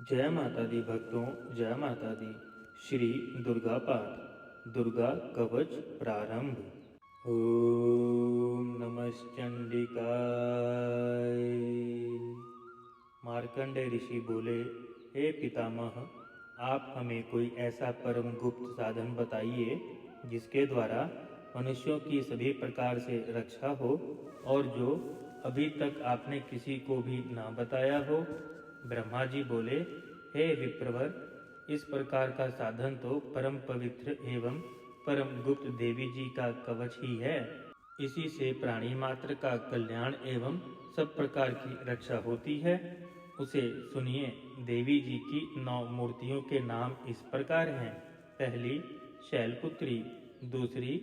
जय माता दी भक्तों, जय माता दी। श्री दुर्गा पाठ दुर्गा कवच प्रारंभ। ओम नमश्चंडिकाय। मार्कंडेय ऋषि बोले, हे पितामह, आप हमें कोई ऐसा परम गुप्त साधन बताइए जिसके द्वारा मनुष्यों की सभी प्रकार से रक्षा हो और जो अभी तक आपने किसी को भी ना बताया हो। ब्रह्मा जी बोले, हे विप्रवर, इस प्रकार का साधन तो परम पवित्र एवं परम गुप्त देवी जी का कवच ही है। इसी से प्राणी मात्र का कल्याण एवं सब प्रकार की रक्षा होती है। उसे सुनिए। देवी जी की 9 मूर्तियों के नाम इस प्रकार हैं। पहली शैलपुत्री, दूसरी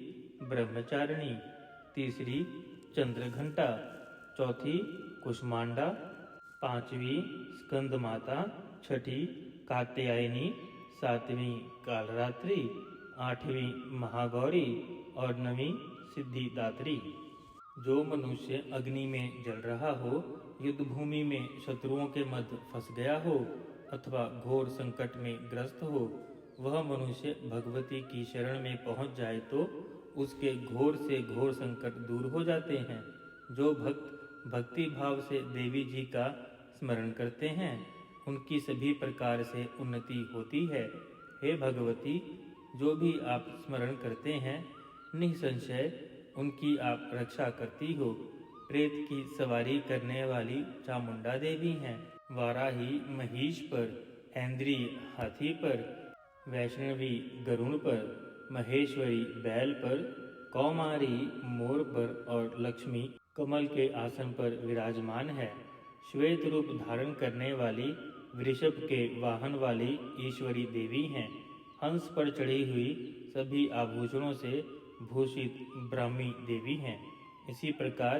ब्रह्मचारिणी, तीसरी चंद्रघंटा, चौथी कुष्मांडा, पांचवी स्कंद माता, छठी कात्यायनी, सातवीं कालरात्रि, आठवीं महागौरी और नवीं सिद्धिदात्री। जो मनुष्य अग्नि में जल रहा हो, युद्ध भूमि में शत्रुओं के मध्य फंस गया हो अथवा घोर संकट में ग्रस्त हो, वह मनुष्य भगवती की शरण में पहुंच जाए तो उसके घोर से घोर संकट दूर हो जाते हैं। जो भक्त भक्ति भाव से देवी जी का स्मरण करते हैं, उनकी सभी प्रकार से उन्नति होती है। हे भगवती, जो भी आप स्मरण करते हैं, निसंशय उनकी आप रक्षा करती हो। प्रेत की सवारी करने वाली चामुंडा देवी हैं। वाराही महिष पर, ऐन्द्री हाथी पर, वैष्णवी गरुड़ पर, महेश्वरी बैल पर, कौमारी मोर पर और लक्ष्मी कमल के आसन पर विराजमान है। श्वेत रूप धारण करने वाली वृषभ के वाहन वाली ईश्वरी देवी हैं। हंस पर चढ़ी हुई सभी आभूषणों से भूषित ब्राह्मी देवी हैं। इसी प्रकार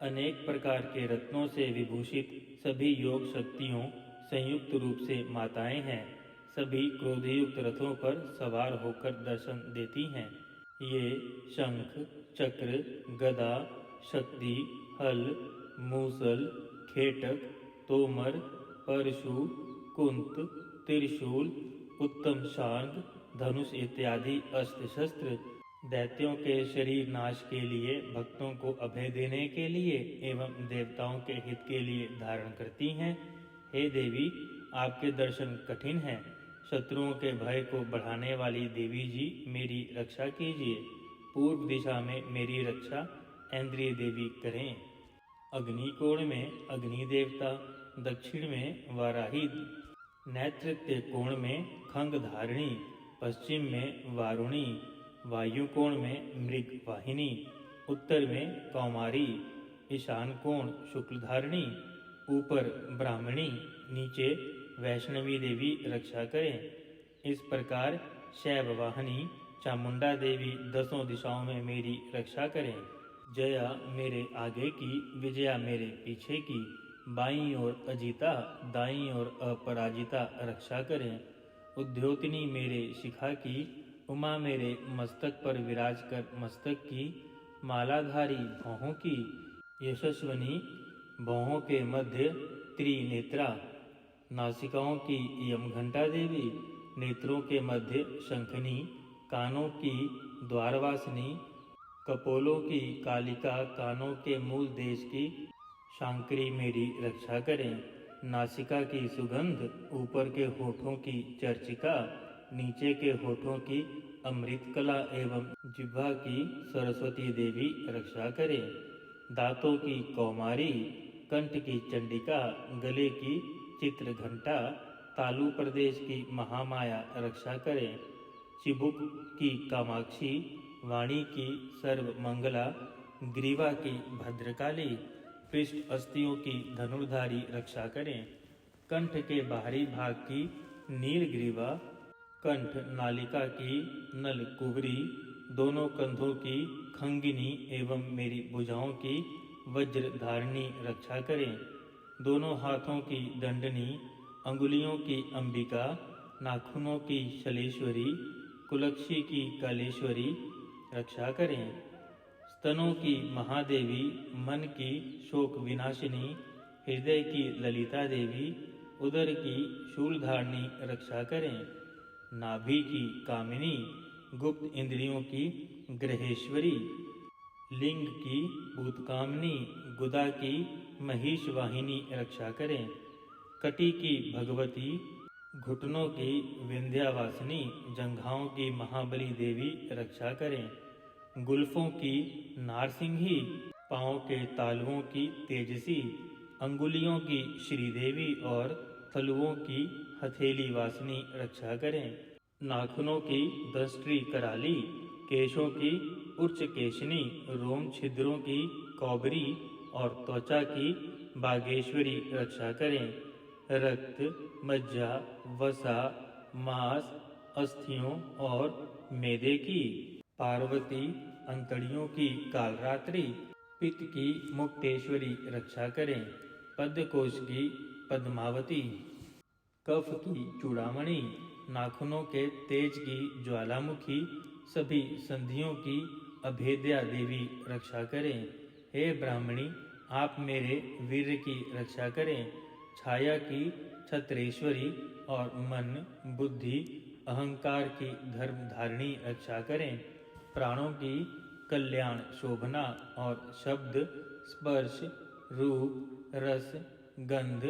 अनेक प्रकार के रत्नों से विभूषित सभी योग शक्तियों संयुक्त रूप से माताएं हैं। सभी क्रोधयुक्त रथों पर सवार होकर दर्शन देती हैं। ये शंख, चक्र, गदा, शक्ति, हल, मूसल, खेटक, तोमर, परशु, कुंत, त्रिशूल, उत्तम शांग, धनुष इत्यादि अस्त्र शस्त्र दैत्यों के शरीर नाश के लिए, भक्तों को अभय देने के लिए एवं देवताओं के हित के लिए धारण करती हैं। हे देवी, आपके दर्शन कठिन हैं। शत्रुओं के भय को बढ़ाने वाली देवी जी, मेरी रक्षा कीजिए। पूर्व दिशा में मेरी रक्षा ऐन्द्रिय देवी करें। अग्निकोण में अग्नि देवता, दक्षिण में वाराही, नैऋत्य कोण में खंग धारिणी, पश्चिम में वारुणी, वायु कोण में मृग वाहिनी, उत्तर में कौमारी, ईशान कोण शुक्लधारिणी, ऊपर ब्राह्मणी, नीचे वैष्णवी देवी रक्षा करें। इस प्रकार शैव वाहिनी चामुंडा देवी 10 दिशाओं में मेरी रक्षा करें। जया मेरे आगे की, विजया मेरे पीछे की, बाईं ओर अजिता, दाईं ओर अपराजिता रक्षा करें। उद्योतनी मेरे शिखा की, उमा मेरे मस्तक पर विराज कर मस्तक की, मालाधारी भौहों की, यशस्वनी भौहों के मध्य त्रिनेत्रा, नासिकाओं की यमघंटा देवी, नेत्रों के मध्य शंखनी, कानों की द्वारवासिनी, कपोलों की कालिका, कानों के मूल देश की शांकरी मेरी रक्षा करें। नासिका की सुगंध, ऊपर के होठों की चर्चिका, नीचे के होठों की अमृत कला एवं जिह्वा की सरस्वती देवी रक्षा करें। दांतों की कौमारी, कंठ की चंडिका, गले की चित्रघंटा, तालु प्रदेश की महामाया रक्षा करें। चिबुक की कामाक्षी, वाणी की सर्वमंगला, ग्रीवा की भद्रकाली, पृष्ठ अस्थियों की धनुर्धारी रक्षा करें। कंठ के बाहरी भाग की नीलग्रीवा, कंठ नालिका की नलकुबरी, दोनों कंधों की खंगिनी एवं मेरी भुजाओं की वज्रधारिणी रक्षा करें। दोनों हाथों की दंडनी, अंगुलियों की अंबिका, नाखूनों की शलेश्वरी, कुलक्षी की कालेश्वरी रक्षा करें। स्तनों की महादेवी, मन की शोक विनाशिनी, हृदय की ललिता देवी, उदर की शूलधारणी रक्षा करें। नाभि की कामिनी, गुप्त इंद्रियों की ग्रहेश्वरी, लिंग की भूतकामिनी, गुदा की महिष वाहिनी रक्षा करें। कटी की भगवती, घुटनों की विंध्यावासिनी, जंघाओं की महाबली देवी रक्षा करें। गुल्फों की नारसिंही, पाँव के तालुओं की तेजसी, अंगुलियों की श्रीदेवी और तलुओं की हथेली वासिनी रक्षा करें। नाखूनों की दंष्ट्री कराली, केशों की उच्च केशनी, रोम छिद्रों की कौबरी और त्वचा की बागेश्वरी रक्षा करें। रक्त, मज्जा, वसा, मांस, अस्थियों और मेदे की पार्वती, अंतड़ियों की कालरात्रि, पित्त की मुक्तेश्वरी रक्षा करें। पद्मकोश की पद्मावती, कफ की चूड़ामणि, नाखूनों के तेज की ज्वालामुखी, सभी संधियों की अभेद्या देवी रक्षा करें। हे ब्राह्मणी, आप मेरे वीर्य की रक्षा करें। छाया की छत्रेश्वरी और मन, बुद्धि, अहंकार की धर्मधारिणी रक्षा करें। प्राणों की कल्याण शोभना और शब्द, स्पर्श, रूप, रस, गंध,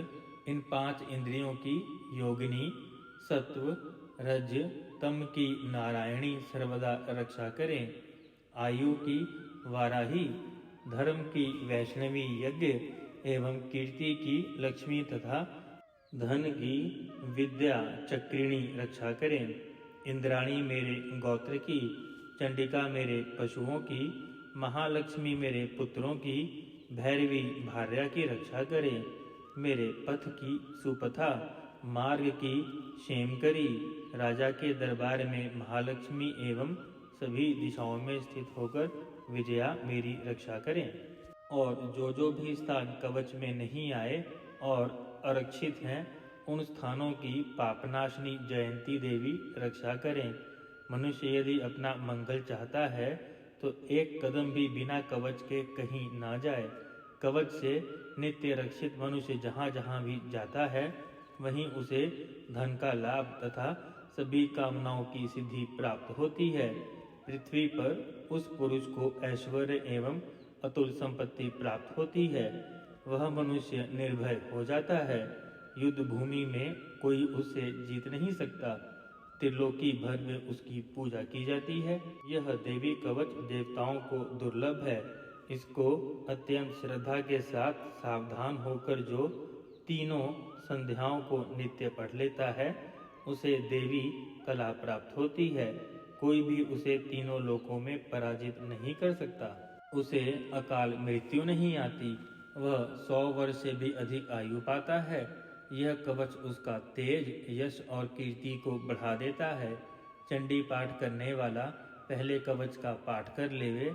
इन 5 इंद्रियों की योगिनी, सत्व, रज, तम की नारायणी सर्वदा रक्षा करें। आयु की वाराही, धर्म की वैष्णवी यज्ञ एवं कीर्ति की लक्ष्मी तथा धन की विद्या चक्रिणी रक्षा करें। इंद्राणी मेरे गोत्र की, चंडिका मेरे पशुओं की, महालक्ष्मी मेरे पुत्रों की, भैरवी भार्या की रक्षा करें। मेरे पथ की सुपथा, मार्ग की क्षेमकरी, राजा के दरबार में महालक्ष्मी एवं सभी दिशाओं में स्थित होकर विजया मेरी रक्षा करें। और जो भी स्थान कवच में नहीं आए और आरक्षित हैं, उन स्थानों की पापनाशनी जयंती देवी रक्षा करें। मनुष्य यदि अपना मंगल चाहता है तो एक कदम भी बिना कवच के कहीं ना जाए। कवच से नित्य रक्षित मनुष्य जहाँ जहाँ भी जाता है, वहीं उसे धन का लाभ तथा सभी कामनाओं की सिद्धि प्राप्त होती है। पृथ्वी पर उस पुरुष को ऐश्वर्य एवं अतुल संपत्ति प्राप्त होती है। वह मनुष्य निर्भय हो जाता है। युद्ध भूमि में कोई उसे जीत नहीं सकता। त्रिलोकी भर में उसकी पूजा की जाती है। यह देवी कवच देवताओं को दुर्लभ है। इसको अत्यंत श्रद्धा के साथ सावधान होकर जो तीनों संध्याओं को नित्य पढ़ लेता है, उसे देवी कला प्राप्त होती है। कोई भी उसे तीनों लोकों में पराजित नहीं कर सकता। उसे अकाल मृत्यु नहीं आती। वह 100 वर्ष से भी अधिक आयु पाता है। यह कवच उसका तेज, यश और कीर्ति को बढ़ा देता है। चंडी पाठ करने वाला पहले कवच का पाठ कर लेवे।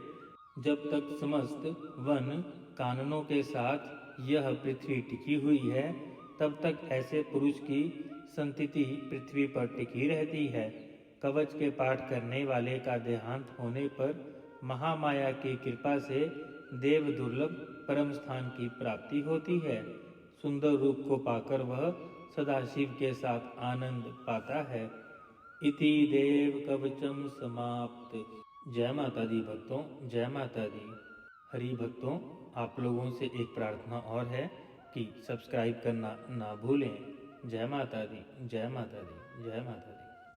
जब तक समस्त वन काननों के साथ यह पृथ्वी टिकी हुई है, तब तक ऐसे पुरुष की संतति पृथ्वी पर टिकी रहती है। कवच के पाठ करने वाले का देहांत होने पर महामाया की कृपा से देव दुर्लभ परम स्थान की प्राप्ति होती है। सुंदर रूप को पाकर वह सदाशिव के साथ आनंद पाता है। इति देव कवचम समाप्त। जय माता दी भक्तों, जय माता दी। हरि भक्तों, आप लोगों से एक प्रार्थना और है कि सब्सक्राइब करना ना भूलें। जय माता दी, जय माता दी, जय माता दी।